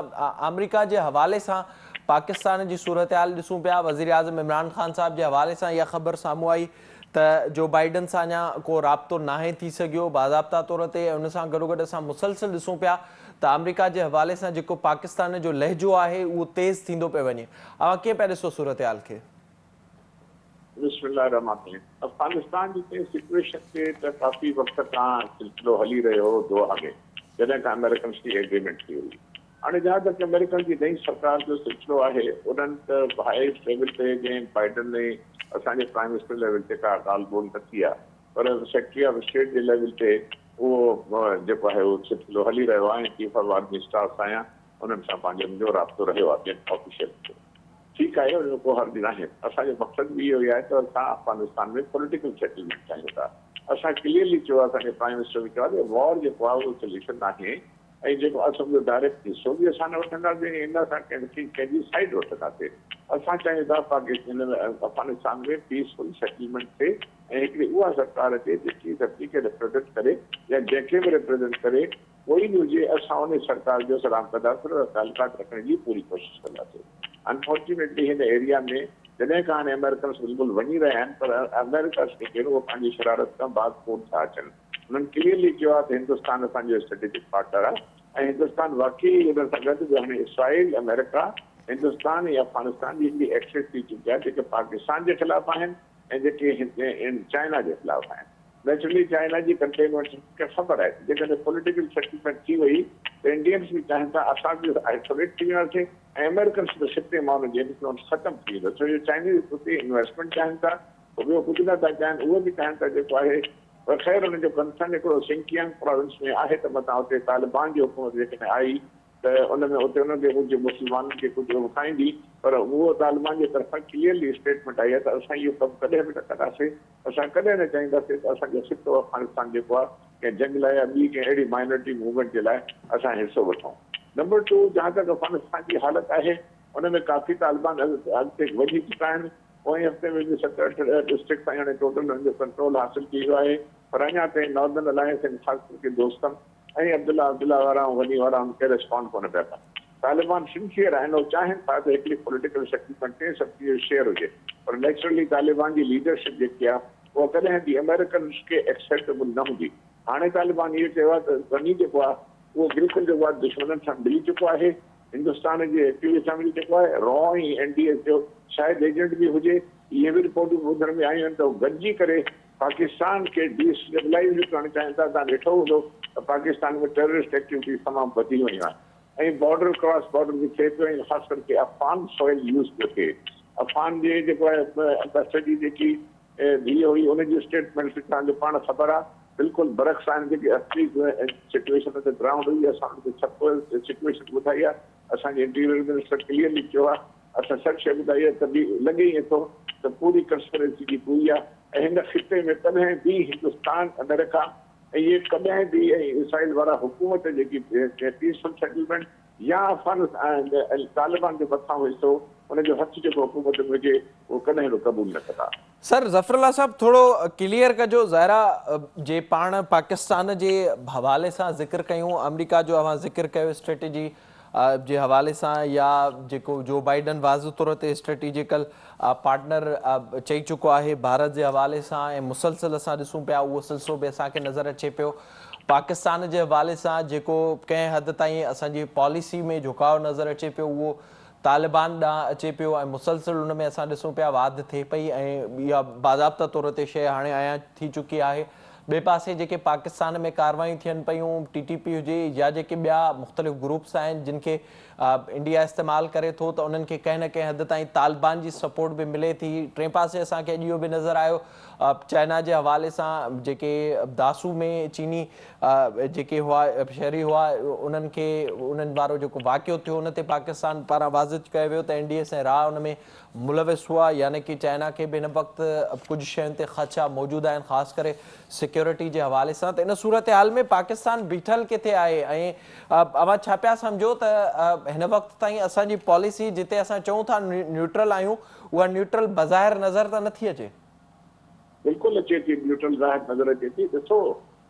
अमरीका जे हवाले सां पाकिस्तान जी सूरत हाल ॾिसूं पिया, वज़ीर आज़म इमरान ख़ान साहब जे हवाले सां इहा ख़बर साम्हूं आई त जो बाइडन सां अञा को राब्तो नाहे थी सघियो बाज़ाब्ता तौर ते, उन सां गॾोगॾु असां मुसलसिल ॾिसूं पिया त अमरीका जे हवाले सां जेको पाकिस्तान जो लहजो आहे उहो तेज़ थींदो पियो वञे। अव्हां कीअं पिया ॾिसो सूरत हाल खे? बिस्मिल्लाहिर्रहमानिर्रहीम। अफगानिस्तान जी सिचुएशन ते त काफ़ी वक़्त खां सिलसिलो हली रहियो हो दोहा में, जॾहिं खां अमेरिकन जी एग्रीमेंट थी हुई। हाणे जहाँ तक अमेरिकन जी नई सरकार जो सिलसिलो आहे, उन्हनि त हाई लेवल ते जंहिं बाइडन ने असांजे प्राइम मिनिस्टर लेवल ते का ॻाल्हि ॿोल न थी आहे, पर secretary of state J level ते उहो जेको आहे उहो सिलसिलो हली रहियो आहे। चीफ ऑफ आर्मी स्टाफ आहियां, उन्हनि सां पंहिंजो मुंहिंजो राब्तो रहियो आहे ॿियनि ऑफिशियल जो। ठीकु आहे, हुन को हर्ज न आहे। असांजो मक़सदु बि इहो ई आहे त असां अफगानिस्तान में पॉलिटिकल सेटलमेंट चाहियूं था। असां क्लियरली चयो आहे, असांजे प्राइम मिनिस्टर बि चयो आहे त वॉर जेको आहे उहो सोल्यूशन आहे ऐं जेको असांजो डायरेक्ट हिसो बि असां न वठंदासीं, इन सां कंहिंजी साइड वठंदासीं। असां चाहियूं था पाकिस्तान अफगानिस्तान में पीसफुल सेटलमेंट थिए ऐं हिकिड़ी उहा सरकार अचे जेकी सभिनी खे रिप्रेज़ेंट करे या जंहिंखे बि रिप्रेज़ेंट करे, कोई बि हुजे असां उन सरकार जो सलाम कंदासीं और तालुकात रखण जी पूरी कोशिशि कंदासीं। अनफॉर्चुनेटली हिन एरिया में जॾहिं खां हाणे अमेरिकन बिल्कुलु वञी रहिया आहिनि, पर अमेरिका खे उहो पंहिंजी शरारत खां बाद कोन था अचनि। उन्हनि क्लियरली चयो आहे त हिंदुस्तान असांजो स्ट्रेटेजिक पार्टनर आहे ऐं हिंदुस्तान वाकई हुन सां गॾु जो हाणे इसराइल, अमेरिका, हिंदुस्तान या अफगानिस्तान जी हिकिड़ी एक्सेस थी चुकी आहे जेके पाकिस्तान जे ख़िलाफ़ु आहिनि ऐं जेके चाइना जे ख़िलाफ़ु आहिनि। नेचुरली चाइना जी कंटेनमेंट खे ख़बर आहे, जेकॾहिं पॉलिटिकल सेटलमेंट थी वई त इंडियंस बि चाहिनि था असां बि आइसोलेट थी वेंदासीं ऐं अमेरिकन्स बि सिटे माण्हुनि जे इन्फ्लुएंस ख़तमु थी वेंदो। छो जो चाइनीज़ उते इन्वेस्टमेंट चाहिनि था, ॿियो कुझु नथा चाहिनि, उहो बि चाहिनि था जेको आहे। पर ख़ैर हुनजो कंसर्न हिकिड़ो सिंकियांग प्रोविंस में आहे त मथां हुते तालिबान जी हुकूमत जेकॾहिं आई त उन में उते उनखे कुझु मुस्लमाननि खे कुझु खाईंदी, पर उहो तालिबान जे तरफ़ां क्लियरली स्टेटमेंट आई आहे त असां इहो कमु कॾहिं बि न कंदासीं। असां कॾहिं न चाहींदासीं त असांजो खितो अफगानिस्तान जेको आहे कंहिं जंग लाइ या ॿी कंहिं अहिड़ी माइनॉरिटी मूवमेंट जे लाइ असां हिसो वठूं। नंबर 2, जहाँ तक अफगानिस्तान जी हालत आहे उन में काफ़ी तालिबान अॻिते वधी चुका आहिनि। पोएं हफ़्ते में बि 7-8 डिस्ट्रिक्ट ताईं हाणे टोटल हुनजो कंट्रोल हासिल थी वियो आहे, पर अञा ताईं नॉर्दर्न अलायंस ऐं ख़ासि करके दोस्तम ऐं अब्दुल्ला वारा ऐं वनी वारा उनखे रिस्पॉन्ड कोन पिया कनि। तालिबान सिंसियर आहिनि, उहो चाहिनि था त हिकिड़ी पॉलिटिकल सेटलमेंट थिए, सभु जो शेयर हुजे, पर नेचुरली तालिबान जी लीडरशिप जेकी आहे उहा कॾहिं बि अमेरिकन खे एक्सेप्टेबल न हूंदी। हाणे तालिबान इहो चयो आहे त वनी जेको आहे उहो बिल्कुलु जेको आहे दुश्मननि सां मिली चुको आहे। हिंदुस्तान जे एक्टिविस्ट सां मिली चुको आहे। रॉ ऐं NDS जो शायदि एजेंट बि हुजे। इहे बि रिपोर्टूं ॿुधण में आयूं आहिनि त उहे गॾिजी करे पाकिस्तान खे डिस्टेबलाइज़ करणु चाहिनि था। तव्हां ॾिठो हूंदो त पाकिस्तान में टेररिस्ट एक्टिविटीज़ तमामु वधी वयूं आहिनि ऐं बॉर्डर क्रॉस बॉर्डर बि थिए पियो ऐं ख़ासि करके अफ़गान सॉइल यूज़ पियो थिए। अफ़गान जे जेको आहे एम्बेसडर जेकी धीअ हुई उनजी स्टेटमेंट तव्हांजो पाण ख़बर आहे, बिल्कुलु बरक्स आहिनि जेकी असली सिचुएशन ते ग्राउंड हुई। असां उनखे सभु सिचुएशन ॿुधाई आहे। असांजे इंटीरियर मिनिस्टर क्लियरली चयो आहे, असां सभु शइ ॿुधाई आहे, तॾहिं लॻे ई थो त पूरी कंस्पिरेसी जी पूरी आहे। ऐं हिन खिते में कॾहिं बि हिंदुस्तान, अमेरिका ऐं इहे कॾहिं बि इसराइल वारा हुकूमत जेकी पीसफुल सेटलमेंट या अफगानिस्तान तालिबान जो मथां हिसो उन जो हथ जेको हुकूमत में हुजे उहो कॾहिं बि क़बूल न कंदा। सर ज़फ़रुल्लाह साहब थोरो क्लियर कजो, ज़ाहिरा जे पाण पाकिस्तान जे हवाले सां ज़िक्र कयूं, अमेरिका जो अवां ज़िक्र कयो स्ट्रेटेजी जे हवाले सां, या जेको जो बाइडन वाज़ तौर ते स्ट्रेटेजिकल पार्टनर चई चुको आहे भारत जे हवाले सां, ऐं मुसलसल असां ॾिसूं पिया उहो सिलसिलो बि असांखे नज़र अचे पियो। पाकिस्तान जे हवाले सां जेको कंहिं हद ताईं असांजी पॉलिसी में झुकाव नज़र अचे पियो उहो तालिबान ॾांहुं अचे पियो, ऐं मुसलसल उन में असां ॾिसूं पिया वाध थिए पई, ऐं इहा बाज़ाब्ता तौर ते शइ हाणे आया थी चुकी आहे। ॿिए पासे जेके पाकिस्तान में कार्रवायूं थियनि पियूं, TTP हुजे या जेके ॿिया मुख़्तलिफ़ ग्रुप्स आहिनि जिन खे इंडिया इस्तेमालु करे थो, त उन्हनि खे कंहिं न कंहिं हद ताईं तालिबान जी सपोर्ट बि मिले थी। टे पासे असांखे अॼु इहो बि नज़र आयो चाइना जे हवाले सां जेके दासू में चीनी जेके हुआ शहरी हुआ उन्हनि खे उन्हनि वारो जेको वाक़ियो थियो उन ते पाकिस्तान पारां वाज़िद कयो वियो त NDS ऐं राह उन में मुलविस हुआ, यानी कि चाइना खे बि हिन वक़्तु कुझु शयुनि ते ख़दशा मौजूदु आहिनि, ख़ासि करे सिक्योरिटी जे हवाले सां। त इन सूरत हाल में पाकिस्तान बीठल किथे आहे, ऐं अवां छा पिया सम्झो त हिन वक़्त ताईं असांजी पॉलिसी जिते असां चऊं था न्यूट्रल आहियूं, उहा न्यूट्रल बज़ाहिर नज़र त नथी अचे? बिल्कुलु अचे थी, न्यूट्रल ज़ाहिर नज़र अचे थी। ॾिसो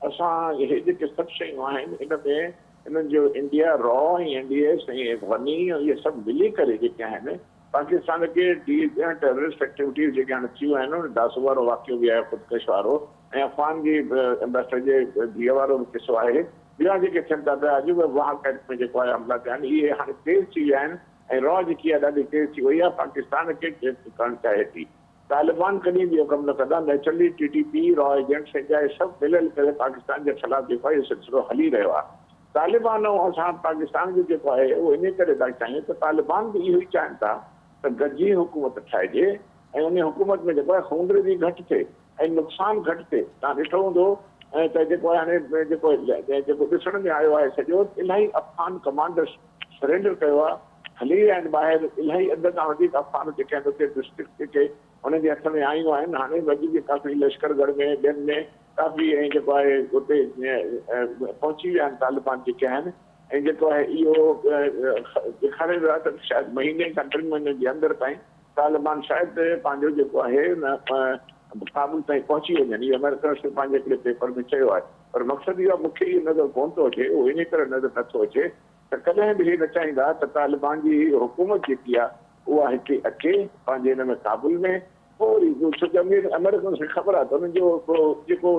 असां इहे जेके सभु शयूं आहिनि इन में इन्हनि जो इंडिया रॉ ऐं NDS ऐं गनी इहे सभु मिली करे जेके आहिनि पाकिस्तान खे टेररिस्ट एक्टिविटीज़ जेके हाणे थियूं आहिनि, दासू वारो वाक़ियो बि आहे, ख़ुदकश वारो, ऐं अफ़गान जी एम्बेसडर जे धीअ वारो बि किसो आहे, ॿिया जेके थियनि था पिया अॼु बि वाहकट में जेको आहे हमला थिया आहिनि, इहे हाणे तेज़ थी विया आहिनि, ऐं रॉ जेकी आहे ॾाढी तेज़ थी वई आहे, पाकिस्तान खे करणु चाहे थी। तालिबान कॾहिं बि इहो कमु न कंदा, नेचुरली TTP रॉ एजेंट्स जा सभु मिलियल करे पाकिस्तान जे ख़िलाफ़ जेको आहे इहो सिलसिलो हली रहियो आहे। तालिबान ऐं असां पाकिस्तान जो जेको आहे उहो इन करे था चाहियूं त तालिबान बि इहो ई चाहिनि था त गॾिजी हुकूमत ठाहिजे, ऐं उन हुकूमत में जेको आहे खूंदरेज़ी घटि थिए ऐं नुक़सानु घटि थिए। तव्हां ॾिठो हूंदो ऐं त जेको आहे हाणे जेको ॾिसण में आयो आहे सॼो, इलाही अफ़गान कमांडर्स सरेंडर कयो आहे, हली विया आहिनि ॿाहिरि, इलाही अध खां वधीक अफ़गान जेके आहिनि उते डिस्ट्रिक्ट जेके उन जे हथ में आयूं आहिनि, हाणे वधीक काफ़ी लश्करगढ़ में ॿियनि में काफ़ी ऐं जेको आहे उते पहुची विया आहिनि तालिबान जेके आहिनि, ऐं जेको आहे इहो ॾेखारे वियो आहे त शायदि महीने खां 3 महीने जे अंदरि ताईं तालिबान शायदि पंहिंजो जेको आहे काबुल ताईं पहुची वञनि। इहो अमेरिकन्स ने पंहिंजे हिकिड़े पेपर में चयो आहे, पर मक़सदु इहो आहे मूंखे इहो नज़र कोन थो अचे, उहो इन करे नज़र नथो अचे त कॾहिं बि इहे न चाहींदा त तालिबान जी हुकूमत जेकी आहे उहा हिते अचे पंहिंजे हिन में काबुल में। पोइ छो त अमेरिकन्स खे ख़बर आहे त उन्हनि जो जेको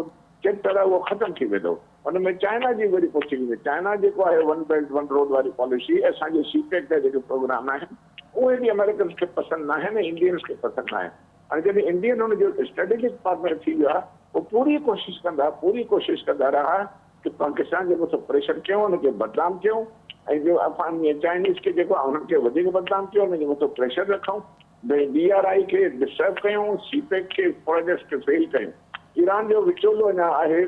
चैप्टर आहे उहो ख़तमु थी वेंदो, हुन में चाइना जी वरी पुठी वेंदी। चाइना जेको आहे 1 बेल्ट 1 रोड वारी पॉलिसी, असांजे CPEC जा जेके प्रोग्राम आहिनि उहे बि अमेरिकन्स खे पसंदि न आहिनि, इंडियन्स खे पसंदि न आहिनि। हाणे जॾहिं इंडियन हुनजो स्ट्रेटेजिक पार्टनर थी वियो आहे, उहो पूरी कोशिशि कंदा रहा कि पाकिस्तान जे मथां प्रेशर कयूं, हुनखे बदनाम कयूं, ऐं जो अफ़गान चाइनीज़ खे जेको आहे हुननि खे वधीक बदनाम कयूं, हुनजे मथां प्रेशर रखूं, भई BRI खे डिस्टर्ब कयूं, CPEC खे प्रोजेक्ट्स खे फेल कयूं। ईरान जो विचोलो अञा आहे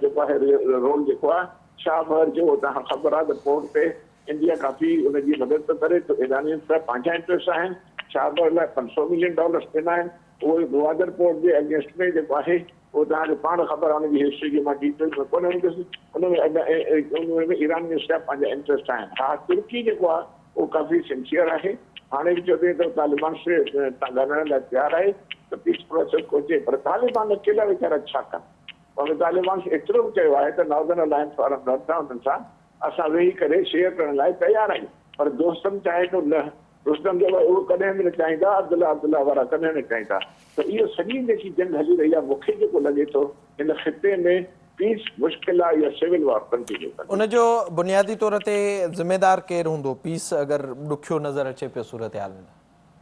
जेको आहे रोल जेको आहे शाहबहर जो, तव्हां ख़बर आहे त पोर्ट ते इंडिया काफ़ी हुनजी मदद थो करे, त ईरानियुनि सां पंहिंजा इंट्रस्ट आहिनि। शाहबहर लाइ $500 मिलियन ॾिना आहिनि, उहे ग्वादर पोर्ट जे अगेंस्ट में जेको आहे उहो तव्हांखे पाण ख़बर आहे, हुनजी हिस्ट्री जी मां डिटेल में कोन वेंदुसि, उनमें ईरानियुनि सां पंहिंजा इंट्रस्ट आहिनि। हा, तुर्की जेको आहे उहो काफ़ी सिंसियर आहे, हाणे बि चवे त तालिबान से ॻाल्हाइण लाइ तयारु आहे त पीस प्रोसेस को अचे, पर तालिबान अकेला वीचारा छा कनि। पर तालिबान एतिरो बि चयो आहे त नॉर्दर्न अलायंस वारा रहंदा उन्हनि सां असां वेही करे शेयर करण लाइ तयारु आहियूं, पर दोस्तनि चाहे थो न, रुस्तम जो उहो कॾहिं बि न चाहींदा, अब्दुल्ला वारा कॾहिं न चाहींदा। त इहो सॼी जेकी जंग हली रही आहे, मूंखे जेको लॻे थो हिन ख़िते में पीस मुश्किल आहे या सिविल वॉर कंटिन्यू कंदी। उनजो बुनियादी तौर ते ज़िम्मेदार केरु हूंदो पीस अगरि ॾुखियो नज़र अचे पियो सूरत हाल में?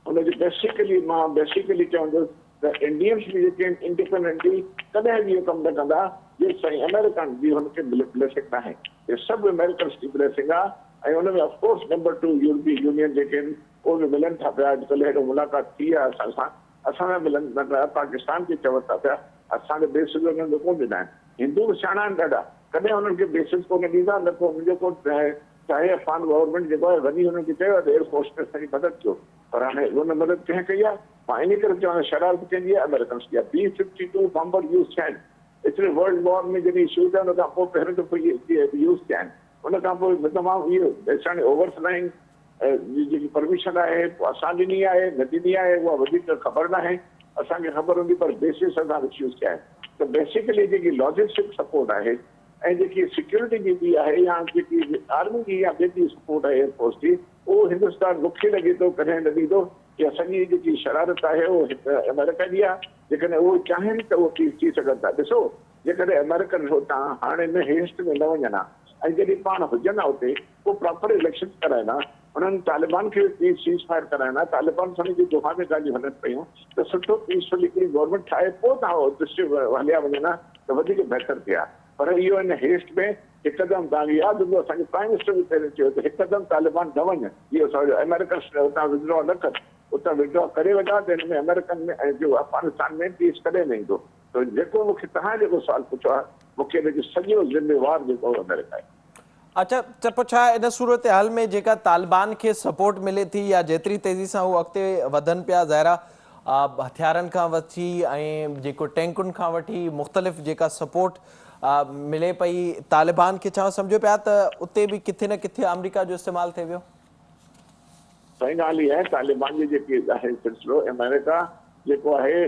हुनजो बेसिकली चवंदुसि त इंडियन्स बि जेके इंडिपेंडेंटली कॾहिं बि इहो कमु न कंदा जेसिताईं अमेरिकन जी हुनखे ब्लेसिंग न आहे। इहे सभु अमेरिकन्स जी ब्लेसिंग आहे, ऐं हुन में ऑफकोर्स नंबर 2 यूरोपीय यूनियन जेके आहिनि उहे बि मिलनि था पिया। अॼुकल्ह हेॾो मुलाक़ात थी आहे असां सां, असां सां मिलनि था पिया, पाकिस्तान खे चवनि था पिया, असांखे बेसिस हुननि कोन ॾिना आहिनि। हिंदू बि सियाणा आहिनि ॾाढा, कॾहिं हुननि खे बेसिस कोन ॾींदा, न को मुंहिंजो को चाहे अफ़गान गवर्नमेंट जेको आहे वञी हुननि खे चयो आहे एयरफोर्स में असांजी मदद कयो, पर हाणे हुन मदद कंहिं कई आहे? मां इन करे चवां शरारत कंदी आहे अमेरिकन्स की आहे। B-52 बॉम्बर यूज़ थिया आहिनि एतिरे वर्ल्ड वॉर में, जॾहिं इशू थिया हुन खां पोइ पहिरियों दफ़ो यूज़ थिया आहिनि। उन खां पोइ तमामु इहो ॾिसण ओवरफ्लाइंग जी जेकी परमिशन आहे असां ॾिनी आहे न ॾिनी आहे उहा वधीक ख़बर न आहे, असांखे ख़बर हूंदी पर बेसिस सां रिफ्यूज़ कया आहिनि। त बेसिकली जेकी लॉजिस्टिक सपोर्ट आहे ऐं जेकी सिक्योरिटी जी बि आहे या जेकी आर्मी जी या जेकी सपोर्ट आहे एयरफोर्स जी, उहो हिंदुस्तान मूंखे लॻे थो कॾहिं न ॾींदो कि असांजी जेकी शरारत आहे उहो अमेरिका जी आहे। जेकॾहिं उहो चाहिनि त उहो थी सघनि था। ॾिसो जेकॾहिं अमेरिकन हुतां हाणे न हेस्ट में न वञनि हा ऐं जॾहिं पाण हुजनि हा उते पोइ प्रॉपर इलेक्शन कराइनि हा, उन्हनि तालिबान खे सीज़ फायर कराइनि हा, तालिबान सां जी दुहा में ॻाल्हियूं हलनि पियूं त सुठो पीसफुल हिकिड़ी गवर्नमेंट ठाहे पोइ तव्हां डिस्ट्रिक्ट हलिया वञनि हा त वधीक बहितर थिए हा। पर इहो इन हेस्ट में हिकदमि तव्हांखे यादि हूंदो असांजो प्राइम मिनिस्टर बि पहिरियों चयो त हिकदमि तालिबान न वञे, इहो असांजो अमेरिकन हुतां विड्रॉ न कर, उतां विड्रॉ करे वञा त हिन में अमेरिकन में ऐं जो अफगानिस्तान में पीस कॾहिं न ईंदो। त जेको मूंखे तव्हां जेको सुवालु पुछियो आहे मूंखे हिनजो सॼो ज़िम्मेवार जेको अमेरिका आहे। अच्छा, त पोइ छा इन सूरत हाल में जेका तालिबान खे सपोर्ट मिले थी या जेतिरी तेज़ी सां उहो अॻिते वधनि पिया, ज़ाहिरा हथियारनि खां वठी ऐं जेको टैंकुनि खां वठी मुख़्तलिफ़ जेका सपोर्ट मिले पई तालिबान खे, छा सम्झो पिया त उते बि किथे न किथे अमेरिका जो इस्तेमालु थिए वियो? सही ॻाल्हि इहा आहे, तालिबान जी जेकी आहे सिलसिलो अमेरिका जेको आहे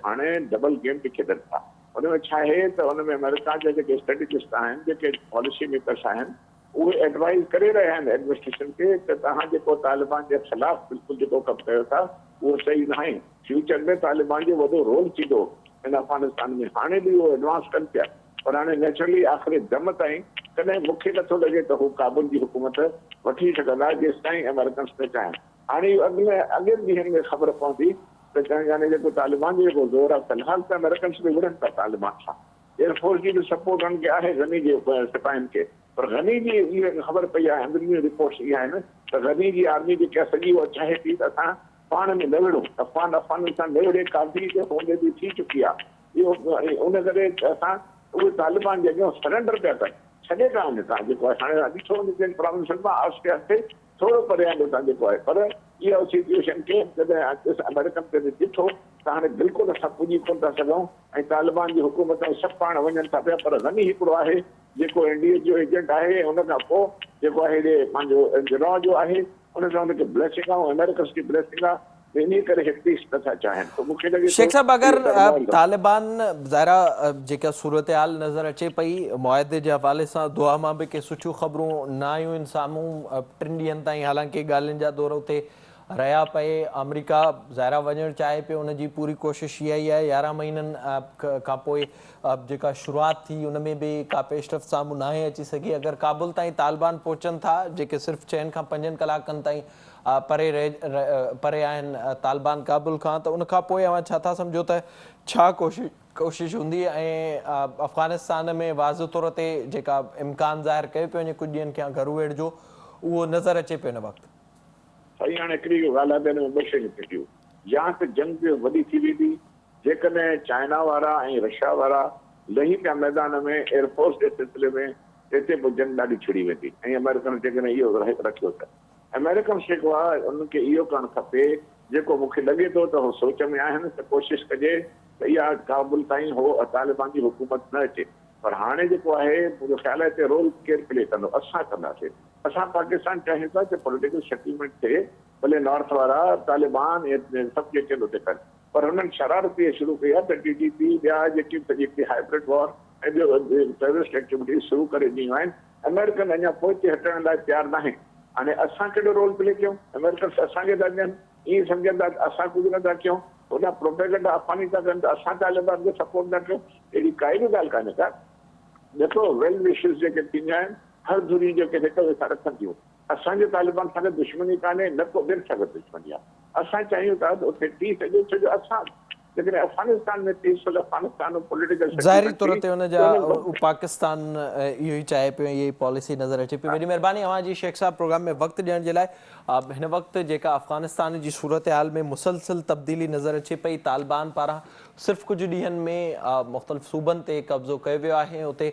हाणे डबल गेम बि खेॾनि था। हुन में छा आहे त हुन में अमेरिका जा जेके स्ट्रेटेजिस्ट आहिनि, जेके पॉलिसी मेकर्स आहिनि, उहे एडवाइज़ करे रहिया आहिनि एडमिनिस्ट्रेशन खे त तव्हां जेको तालिबान जे ख़िलाफ़ बिल्कुलु जेको कमु कयो था उहो सही न आहे। फ्यूचर में तालिबान जो वॾो रोल थींदो हिन अफगानिस्तान में। हाणे बि उहो एडवांस कनि पिया पर हाणे नेचुरली आख़िरी दम ताईं कॾहिं मूंखे नथो लॻे त हू काबुल जी हुकूमत वठी सघंदा जेसि ताईं अमेरिकन्स न चाहिनि। हाणे अॻिले ॾींहंनि में ख़बर पवंदी त यानी जेको तालिबान जो जेको ज़ोर आहे फ़िलहाल त अमेरिकन्स बि विढ़नि था तालिबान सां। एयरफोर्स जी बि सपोर्ट हुननि खे आहे गनी जे सिपाहियुनि खे, पर गनी जी इहा ख़बर पई आहे अंदरूनी रिपोर्ट्स इहा आहिनि त गनी जी आर्मी जेकी आहे सॼी उहा चाहे थी त असां पाण में न विढ़ूं, अफगानिस्तान न विढ़े, काफ़ी होंदे बि थी चुकी आहे। इहो उन करे असां उहे तालिबान जे अॻियां सरेंडर पिया कनि, छॾे था वञनि। तव्हां जेको आहे हाणे ॾिठो प्रोविंस मां आस्ते आस्ते थोरो परे आंदो तव्हां जेको आहे, पर इहा सिचुएशन खे जॾहिं अमेरिकन ते ॾिठो त हाणे बिल्कुलु असां पुॼी कोन था सघूं ऐं तालिबान जी हुकूमत सभु पाण वञनि था पिया। पर गनी हिकिड़ो आहे जेको एनडीए जो एजेंट आहे, हुन खां पोइ जेको आहे हेॾे पंहिंजो रॉ जो आहे, उन सां हुनखे ब्लेसिंग आहे, अमेरिकन्स जी ब्लेसिंग आहे, इन करे पीस नथा चाहिनि। त मूंखे लॻे शेख साहब, अगरि तालिबान ज़ाहिरा जेका सूरत हाल नज़र अचे पई मुआहिदे जे हवाले सां दुआ मां बि के सुठियूं ख़बरूं न आयूं आहिनि साम्हूं 3 ॾींहंनि ताईं, हालांकि ॻाल्हियुनि जा दौर उते रहिया पए। अमेरिका ज़ाहिरा वञणु चाहे पियो, उनजी पूरी कोशिशि इहा ई आहे। 11 महीननि खां पोइ जेका शुरूआति थी उन में बि का पेशरफ़्त साम्हूं नाहे अची सघी। अगरि काबुल ताईं तालिबान पहुचनि था, जेके सिर्फ़ु 4 खां 5 कलाकनि ताईं परे आहिनि तालिबान काबुल खां, त उनखां पोइ अवां छा था सम्झो त छा कोशिशि हूंदी ऐं अफ़गानिस्तान में वाज़ तौर ते जेका इम्कान ज़ाहिर कयो पियो वञे कुझु ॾींहंनि खां घरु वेड़ जो, उहो नज़र अचे पियो हिन वक़्तु? साईं हाणे हिकिड़ी ॻाल्हि आहे, हिन में ॿ शयूं थियूं। या त जंग वॾी थी वेंदी जेकॾहिं चाइना वारा ऐं रशिया वारा लही पिया मैदान में एयरफोर्स जे सिलसिले में, हिते पोइ जंग ॾाढी छिड़ी वेंदी ऐं अमेरिकन जेकॾहिं इहो रखियो त अमेरिकन जेको आहे उनखे इहो करणु खपे, जेको मूंखे लॻे थो त उहो सोच में आहिनि त कोशिशि कजे त इहा काबुल ताईं हो तालिबान जी हुकूमत न अचे। पर हाणे जेको आहे मुंहिंजो ख़्यालु आहे हिते रोल केरु प्ले कंदो? असां कंदासीं। असां पाकिस्तान चाहियूं था कि पॉलिटिकल सेटलमेंट थिए, भले नॉर्थ वारा तालिबान सभु जेके हुते कनि, पर हुननि शरारत इहे शुरू कई आहे त TTP ॿिया जेकी हाइब्रिड वॉर ऐं ॿियो टेररिस्ट एक्टिविटीज़ शुरू करे ॾिनियूं आहिनि। अमेरिकन अञा पोइ ते हटण लाइ तयारु न आहिनि। हाणे असां कहिड़ो रोल प्ले कयूं? अमेरिकन असांखे था ॾियनि, ईअं सम्झनि था असां कुझु नथा कयूं, हुन प्रोपेगेंडा अफ़गानी था कनि त असां तालिबान खे सपोर्ट न कयूं। अहिड़ी काई बि ॻाल्हि कान्हे का। ॾिसो वेल विशिस जेके थींदा आहिनि हर धुरी जेके हिक ॿिए सां रखनि थियूं। असांजे तालिबान सां दुश्मनी कान्हे, न को ॿियनि सां दुश्मनी आहे। असां चाहियूं था त उते थी सघे, छो जो असां जेकॾहिं अफ़गानिस्तान में पीसफुल अफ़गानिस्तान पॉलिटिकल ज़ाहिरी तौर ते हुनजा पाकिस्तान इहो ई चाहे पियो, इहा ई पॉलिसी नज़र अचे पई। वॾी महिरबानी अव्हांजी शेख साहब प्रोग्राम में वक़्तु ॾियण जे लाइ। हिन वक़्तु जेका अफ़गानिस्तान जी सूरत हाल में मुसलसिल तब्दीली नज़र अचे पई, तालिबान पारां सिर्फ़ु कुझु ॾींहंनि में मुख़्तलिफ़ सूबनि ते कब्ज़ो कयो वियो आहे। उते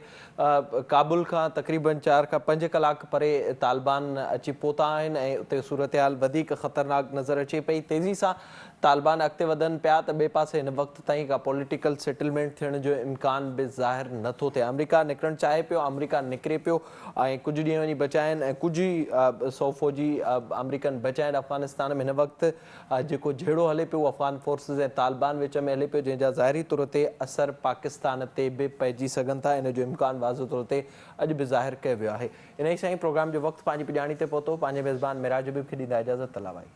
काबुल खां तक़रीबन 4 खां 5 कलाक परे तालिबान अची पहुता आहिनि ऐं उते सूरत हाल वधीक ख़तरनाक नज़र अचे पई। तेज़ी सां तालिबान अॻिते वधनि पिया त ॿिए पासे हिन वक़्त ताईं का पॉलिटिकल सेटलमेंट थियण जो इम्कान बि ज़ाहिर नथो थिए। अमेरिका निकिरणु चाहे पियो, अमेरिका निकिरे पियो ऐं कुझु ॾींहं वञी बचिया आहिनि ऐं कुझु ई 100 फ़ौजी अमेरिकन बचिया आहिनि अफ़गानिस्तान में। हिन वक़्तु जेको झेड़ो हले पियो अफ़गान फोर्सिस ऐं तालिबान विच में हले पियो, जंहिंजा ज़ाहिरी तौर ते असर पाकिस्तान ते बि पइजी सघनि था। इन जो इम्कान वाज़ो तौर ते अॼु बि ज़ाहिर कयो वियो आहे। इन ई सां ई प्रोग्राम जो वक़्तु पंहिंजी पुॼाणी ते पहुतो। पंहिंजे मेज़बान मिराज हबीब खे ॾींदा इजाज़त। तलावाई।